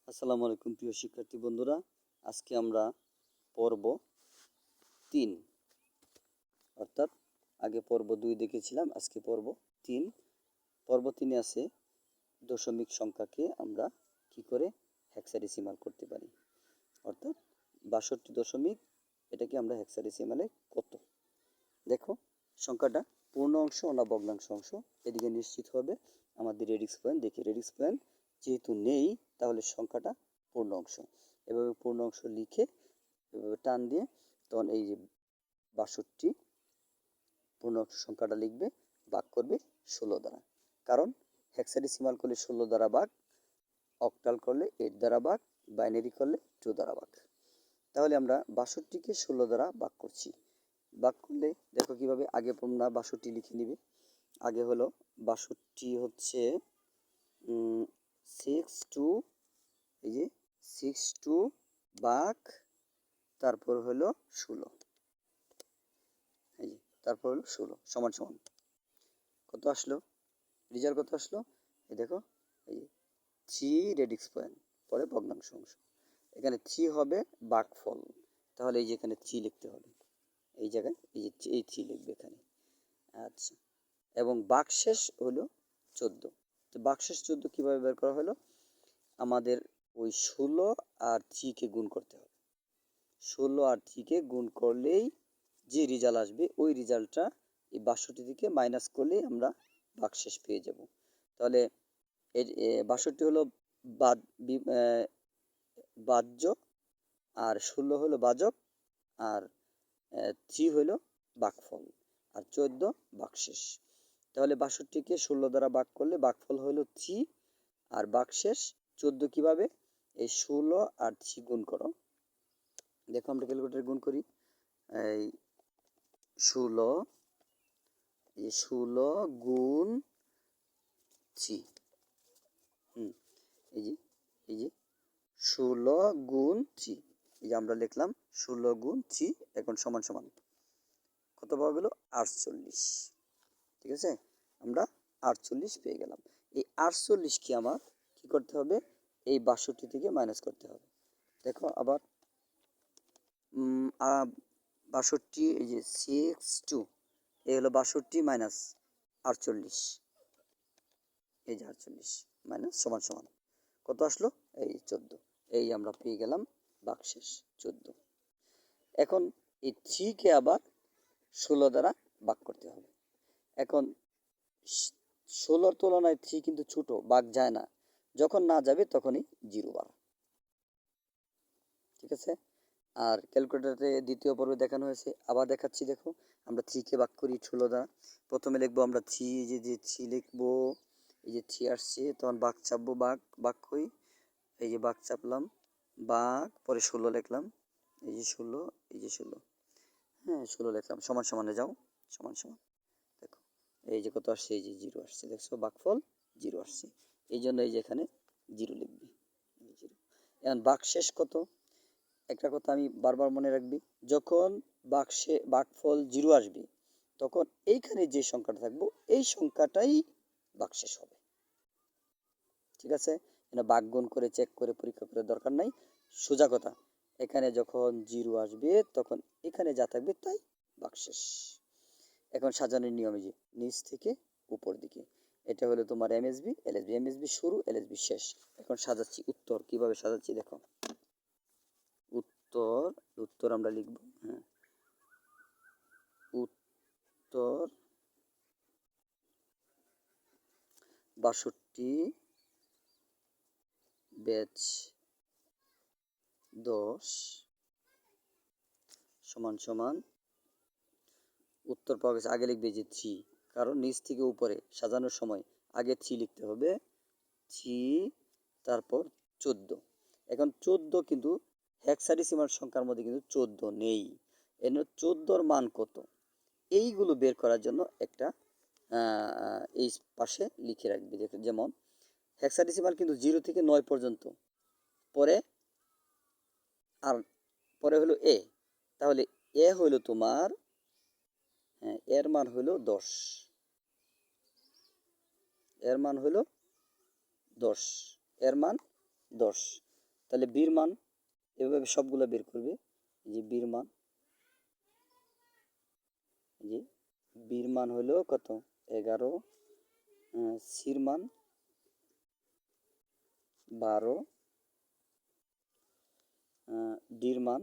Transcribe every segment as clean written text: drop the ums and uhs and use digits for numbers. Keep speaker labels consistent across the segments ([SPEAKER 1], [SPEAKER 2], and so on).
[SPEAKER 1] আসসালামু আলাইকুম প্রিয় শিক্ষার্থী বন্ধুরা। আজকে আমরা পর্ব 3 অর্থাৎ আগে পর্ব 2 দেখেছিলাম, আজকে পর্ব 3। পর্ব 3-এ আছে দশমিক সংখ্যাকে আমরা কি করে হেক্সাডেসিমাল করতে পারি, অর্থাৎ 62 দশমিক এটাকে আমরা হেক্সাডেসিমালে কত। দেখো সংখ্যাটা পূর্ণ অংশ না ভগ্নাংশ অংশ, এদিকে নিশ্চিত হবে আমাদের রেডিক্স পয়েন্ট। দেখি রেডিক্স পয়েন্ট যেহেতু নেই তাহলে সংখ্যাটা পূর্ণ অংশ। এভাবে পূর্ণ অংশ লিখে এভাবে টান দিয়ে তখন এই যে 62 পূর্ণ অংশ সংখ্যাটা লিখবে, ভাগ করবে 16 দ্বারা। কারণ হেক্সাডেসিমাল করলে 16 দ্বারা ভাগ, অক্টাল করলে 8 দ্বারা ভাগ, বাইনারি করলে 2 দ্বারা ভাগ। তাহলে আমরা 62কে 16 দ্বারা ভাগ করছি। ভাগ করলে দেখো কিভাবে, আগে তোমরা 62 লিখে নিবে। আগে হলো 62 হচ্ছে 6 এই যে 6 ভাগ তারপর হলো 16, এই যে তারপর হলো 16 সমান সমান কত আসলো, রেজাল্ট কত আসলো, এই দেখো এই যে 3 রেডিক্স পয়েন্ট পরে ভগ্নাংশ অংশ। এখানে 3 হবে ভাগফল, তাহলে এই যে এখানে 3 লিখতে হবে, এই জায়গায় এই যে এই 3 লিখবে এখানে। আচ্ছা, এবং ভাগশেষ হলো 14। তো ভাগশেষ 14 কীভাবে বের করা হলো, আমাদের ওই 16 আর 3 কে গুণ করতে হবে। 16 আর 3 কে গুণ করলেই যে রেজাল্ট আসবে ওই রেজাল্টটা এই 62 থেকে মাইনাস করলেই আমরা ভাগশেষ পেয়ে যাব। তাহলে এই 62 হলো বাহ্য, আর 16 হলো বাজক, আর 3 হলো ভাগফল, আর 14 ভাগশেষ। তাহলে 62কে 16 দ্বারা ভাগ করলে ভাগফল হলো 3 আর ভাগশেষ 14। কিভাবে, এই 16 আর 3 গুণ করো। দেখো আমরা ক্যালকুলেটরে গুণ করি, এই 16 গুণ 3, এই যে 16 গুণ 3, এই যে আমরা লিখলাম 16 গুণ 3, এখন সমান সমান কত পাওয়া গেল, 48। ঠিক আছে, আমরা 48 পেয়ে গেলাম। এই 48কে আমার কি করতে হবে, এই 62 থেকে মাইনাস করতে হবে। দেখো আবার 62, এই যে 6 এই হলো 62 মাইনাস 48, এই যে 48 মাইনাস সমান সমান কত আসলো, এই 14। এই আমরা পেয়ে গেলাম ভাগশেষ 14। এখন এই 3কে আবার 16 দ্বারা ভাগ করতে হবে। এখন 16-র তুলনায় 3 কিন্তু ছোট, ভাগ যায় না, যখন না যাবে তখনই 0 বার। ঠিক আছে, আর ক্যালকুলেটরে দ্বিতীয় পর্বে দেখানো হয়েছে, আবার দেখাচ্ছি। দেখো আমরা 3কে ভাগ করি 16 দ্বারা। প্রথমে লিখবো আমরা 3, এই যে 3 লিখবো, এই যে 3 আসছে, তখন ভাগ চাপবো, ভাগ করি, এই যে ভাগ চাপলাম, ভাগ পরে 16 লিখলাম, এই যে 16, এই যে 16, হ্যাঁ 16 লিখলাম, সমান সমানে যাও, সমান সমান। দেখো এই যে কত আসছে, এই যে 0 আসছে, দেখছো ভাগফল 0 আসছে, এই জন্য এই যে এখানে 0 লিখবি। এখন ভাগশেষ কত, একটা কথা আমি বারবার মনে রাখবি, যখন ভাগফল 0 আসবে তখন এইখানে যে সংখ্যাটা থাকবো এই সংখ্যাটাই ভাগশেষ হবে। ঠিক আছে, এটা ভাগ গুণ করে চেক করে পরীক্ষা করার দরকার নাই, সোজা কথা। এখানে যখন 0 আসবে তখন এখানে যা থাকবে তাই ভাগশেষ। এখন সাজানোর নিয়মে, যে নিচ থেকে উপর দিকে, এটা হলো তোমার এমএসবি, এলএসবি, এমএসবি শুরু, এলএসবি শেষ। এখন সাজাচ্ছি উত্তর, কিভাবে সাজাচ্ছি দেখো। উত্তর আমরা লিখব, হ্যাঁ উত্তর 62 ব্যাচ 10 সমান সমান উত্তর পাওয়া গেছে। আগে লিখবে যে 3, কারণ নিচ থেকে উপরে সাজানোর সময় আগে 3 লিখতে হবে, 3 তারপর 14। এখন 14 কিন্তু হেক্সাডেসিমাল সংখ্যার মধ্যে কিন্তু 14 নেই, এর 14-র মান কত এইগুলো বের করার জন্য একটা এই পাশে লিখে রাখবে। যেমন হেক্সাডেসিমাল কিন্তু 0 থেকে 9 পর্যন্ত, পরে আর পরে হলো এ, তাহলে এ হলো তোমার, হ্যাঁ এর মান হলো 10, এর মান হলো 10, এর মান 10। তাহলে বির মান এভাবে সবগুলো বের করবে। এই যে বির মান, এই যে বির মান হলো কত 11, সির মান 12, ডির মান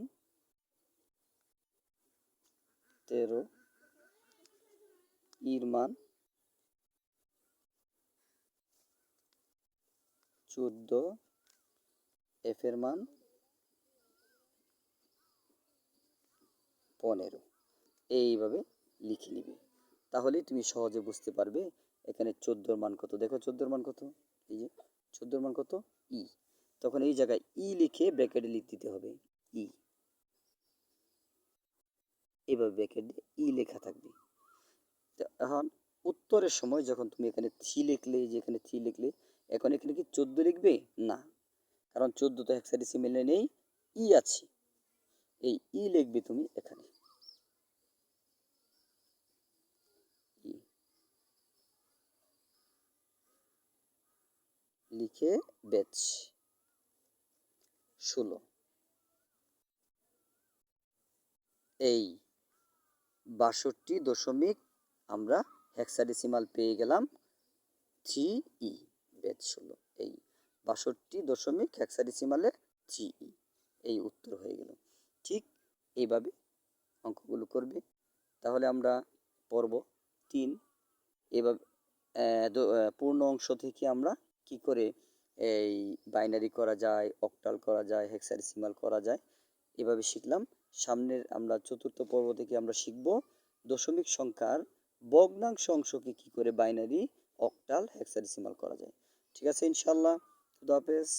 [SPEAKER 1] 13, ইর মান 14, এফ এর মান 15। এইভাবে লিখে নিবে, তাহলে তুমি সহজে বুঝতে পারবে এখানে 14 মান কত। দেখো 14 মান কত, এই যে 14 মান কত ই। তখন এই জায়গায় ই লিখে ব্র্যাকেটে লিখ দিতে হবে ই, এভাবে ব্র্যাকেটে ই লেখা থাকবে। তো এখন উত্তরের সময় যখন তুমি এখানে 3 লিখলে, যে এখানে 3 লিখলে, এখন এখানে কি 14 লিখবে না, কারণ 14 তো হেক্সাডেসিমেলে নেই, ই আছে। এই ই লিখবে তুমি এখানে, ই লিখে ব্যাচ 16। এই 62 দশমিক আমরা হেক্সাডেসিমাল পেয়ে গেলাম 3E, ব্যাচ 16। এই 62 দশমিক হেক্সাডেসিমালে 3E, এই উত্তর হয়ে গেল। ঠিক এইভাবে অঙ্কগুলো করবে। তাহলে আমরা পর্ব 3 এভাবে পূর্ণ অংশ থেকে আমরা কি করে এই বাইনারি করা যায়, অক্টাল করা যায়, হেক্সাডেসিমাল করা যায়, এভাবে শিখলাম। সামনের আমরা চতুর্থ পর্ব থেকে আমরা শিখব দশমিক সংখ্যার ভগ্নাংশ অংশকে কি করে বাইনারি, অক্টাল, হেক্সাডেসিমাল করা যায়। ঠিক আছে ইনশাল্লাহ, খুদা হাফেজ।